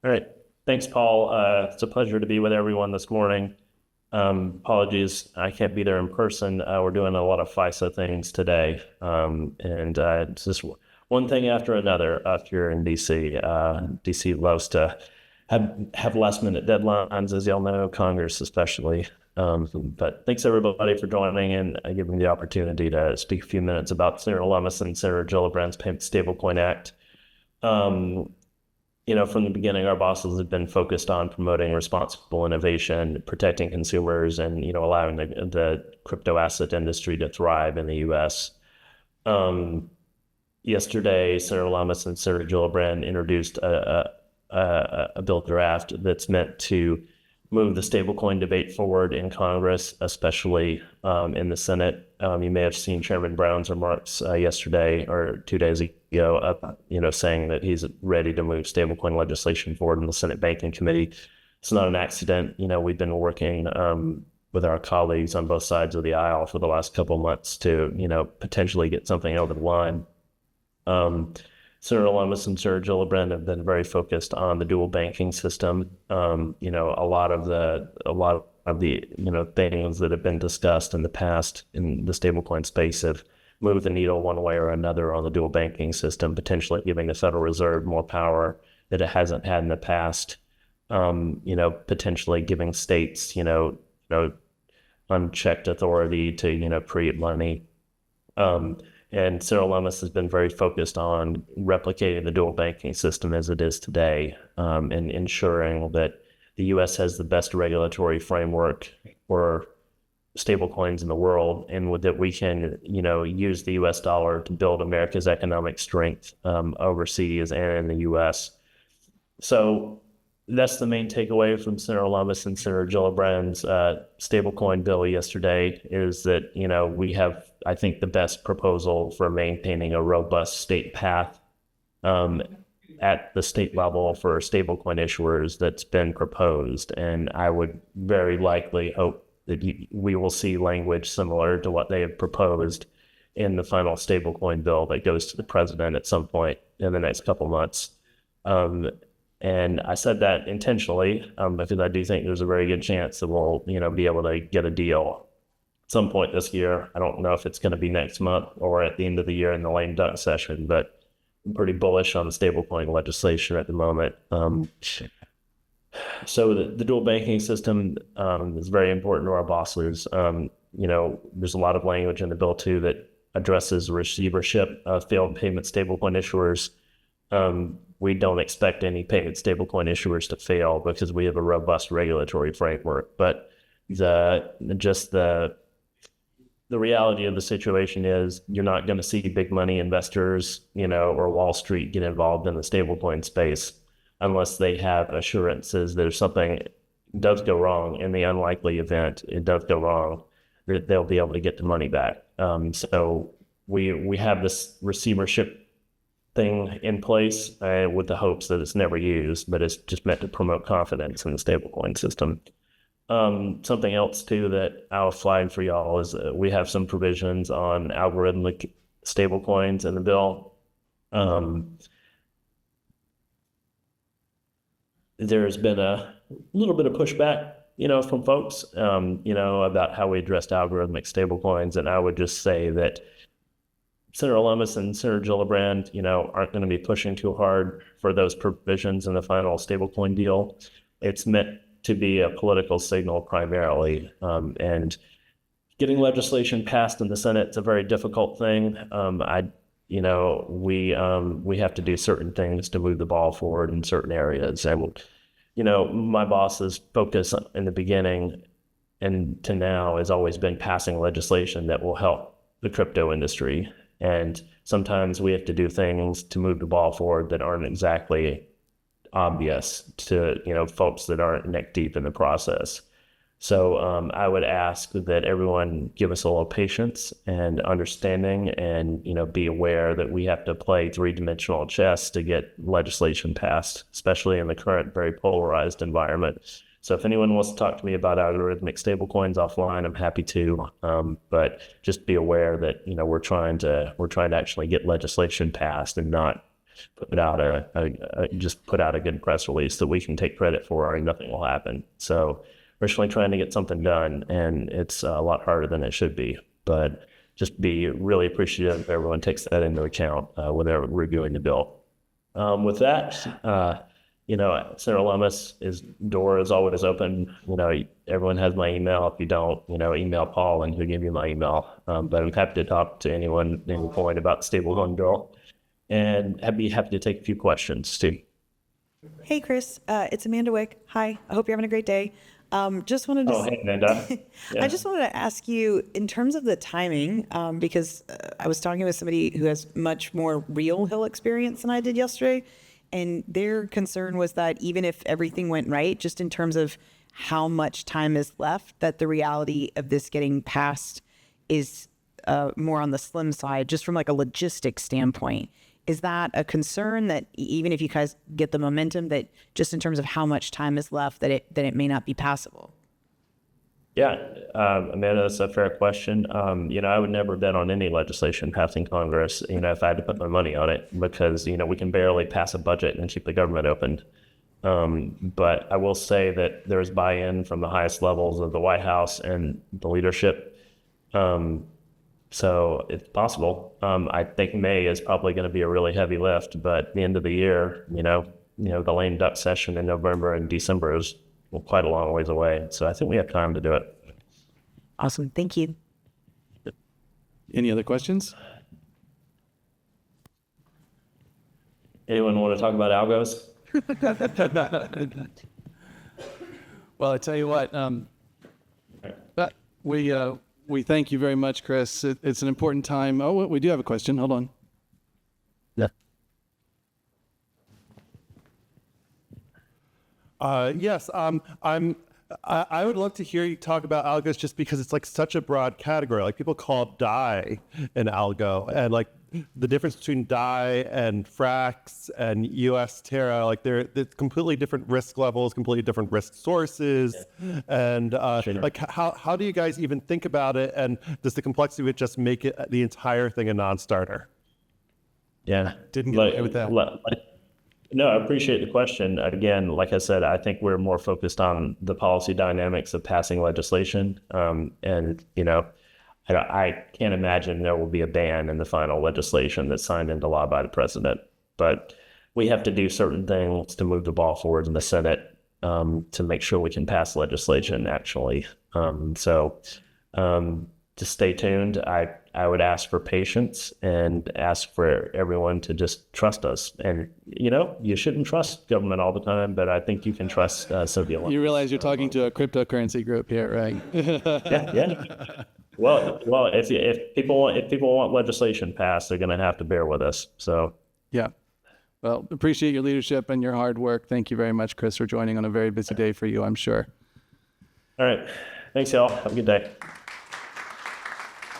All right. Thanks, Paul. It's a pleasure to be with everyone this morning. Apologies, I can't be there in person. We're doing a lot of FISA things today. And it's just one thing after another up here in DC. DC loves to have last minute deadlines, as y'all know, Congress especially. But thanks everybody for joining and giving me the opportunity to speak a few minutes about Senator Lummis and Senator Gillibrand's Payment Stablecoin Act. Um, from the beginning, our bosses have been focused on promoting responsible innovation, protecting consumers, and allowing the crypto asset industry to thrive in the U.S. Um, Yesterday, Senator Lamas and Senator Gillibrand introduced a bill draft that's meant to move the stablecoin debate forward in Congress, especially in the Senate. You may have seen Chairman Brown's remarks yesterday or 2 days ago, saying that he's ready to move stablecoin legislation forward in the Senate Banking Committee. It's not an accident. We've been working with our colleagues on both sides of the aisle for the last couple of months to, potentially get something over the line. Senator Lummis and Senator Gillibrand have been very focused on the dual banking system. A lot of the things that have been discussed in the past in the stablecoin space have moved the needle one way or another on the dual banking system, potentially giving the Federal Reserve more power that it hasn't had in the past. Potentially giving states, unchecked authority to, create money. And Senator Lummis has been very focused on replicating the dual banking system as it is today, and ensuring that the U.S. has the best regulatory framework for stablecoins in the world, and that we can, use the U.S. dollar to build America's economic strength overseas and in the U.S. So that's the main takeaway from Senator Lummis and Senator Gillibrand's stablecoin bill yesterday is that, we have, I think, the best proposal for maintaining a robust state path at the state level for stablecoin issuers that's been proposed. And I would very likely hope that we will see language similar to what they have proposed in the final stablecoin bill that goes to the president at some point in the next couple months. And I said that intentionally because I do think there's a very good chance that we'll, be able to get a deal at some point this year. I don't know if it's going to be next month or at the end of the year in the lame duck session, but I'm pretty bullish on the stablecoin legislation at the moment. So the dual banking system is very important to our bosses. There's a lot of language in the bill too that addresses receivership of failed payment stablecoin issuers. We don't expect any payment stablecoin issuers to fail because we have a robust regulatory framework. But the reality of the situation is you're not going to see big money investors, or Wall Street get involved in the stablecoin space unless they have assurances that if something does go wrong, in the unlikely event it does go wrong, they'll be able to get the money back. So we have this receivership thing in place with the hopes that it's never used, but it's just meant to promote confidence in the stablecoin system. Something else too that I'll flag for y'all is we have some provisions on algorithmic stablecoins in the bill. There's been a little bit of pushback, from folks, about how we addressed algorithmic stablecoins, and I would just say that Senator Lummis and Senator Gillibrand, aren't going to be pushing too hard for those provisions in the final stablecoin deal. It's meant to be a political signal primarily, and getting legislation passed in the Senate is a very difficult thing. We have to do certain things to move the ball forward in certain areas. And, my boss's focus in the beginning and to now has always been passing legislation that will help the crypto industry. And sometimes we have to do things to move the ball forward that aren't exactly obvious to, folks that aren't neck deep in the process. So I would ask that everyone give us a little patience and understanding and, be aware that we have to play three-dimensional chess to get legislation passed, especially in the current very polarized environment. So if anyone wants to talk to me about algorithmic stablecoins offline, I'm happy to. But just be aware that we're trying to actually get legislation passed and not put out just put out a good press release that we can take credit for, and nothing will happen. So we're actually trying to get something done, and it's a lot harder than it should be. But just be really appreciative if everyone takes that into account when they're reviewing the bill. With that, Senator Lummis, his door is always open. Everyone has my email. If you don't, email Paul and he'll give you my email. But I'm happy to talk to anyone at any point about the stablecoin bill, and I'd be happy to take a few questions too. Hey, Chris, it's Amanda Wick. Hi, I hope you're having a great day. Just wanted to. Oh, hey, Amanda. Yeah. I just wanted to ask you in terms of the timing, because I was talking with somebody who has much more real Hill experience than I did yesterday, and their concern was that even if everything went right, just in terms of how much time is left, that the reality of this getting passed is more on the slim side, just from like a logistics standpoint. Is that a concern that even if you guys get the momentum, that just in terms of how much time is left, that it may not be passable? Yeah, Amanda, that's a fair question. I would never bet on any legislation passing Congress, if I had to put my money on it, because, we can barely pass a budget and keep the government open. But I will say that there's buy-in from the highest levels of the White House and the leadership. So it's possible. I think May is probably going to be a really heavy lift, but at the end of the year, the lame duck session in November and December is quite a long ways away. So I think we have time to do it. Awesome. Thank you. Any other questions? Anyone want to talk about algos? Well, I tell you what, but we thank you very much, Chris. It's an important time. Oh, we do have a question. Hold on. Yeah. Yes, I would love to hear you talk about algos, just because it's like such a broad category. Like, people call DAI an algo, and like the difference between DAI and Frax and US Terra, like they're completely different risk levels, completely different risk sources. Yeah. And like how do you guys even think about it? And does the complexity of it just make it the entire thing a non-starter? Yeah. Didn't get away with that. No, I appreciate the question. Again, like I said, I think we're more focused on the policy dynamics of passing legislation. I can't imagine there will be a ban in the final legislation that's signed into law by the president. But we have to do certain things to move the ball forward in the Senate to make sure we can pass legislation, actually. Just stay tuned. I would ask for patience and ask for everyone to just trust us. And, you shouldn't trust government all the time, but I think you can trust Sylvia. You realize you're talking to a cryptocurrency group here, right? Yeah. Well, if people want legislation passed, they're going to have to bear with us. So, yeah. Well, appreciate your leadership and your hard work. Thank you very much, Chris, for joining on a very busy day for you, I'm sure. All right. Thanks, y'all. Have a good day.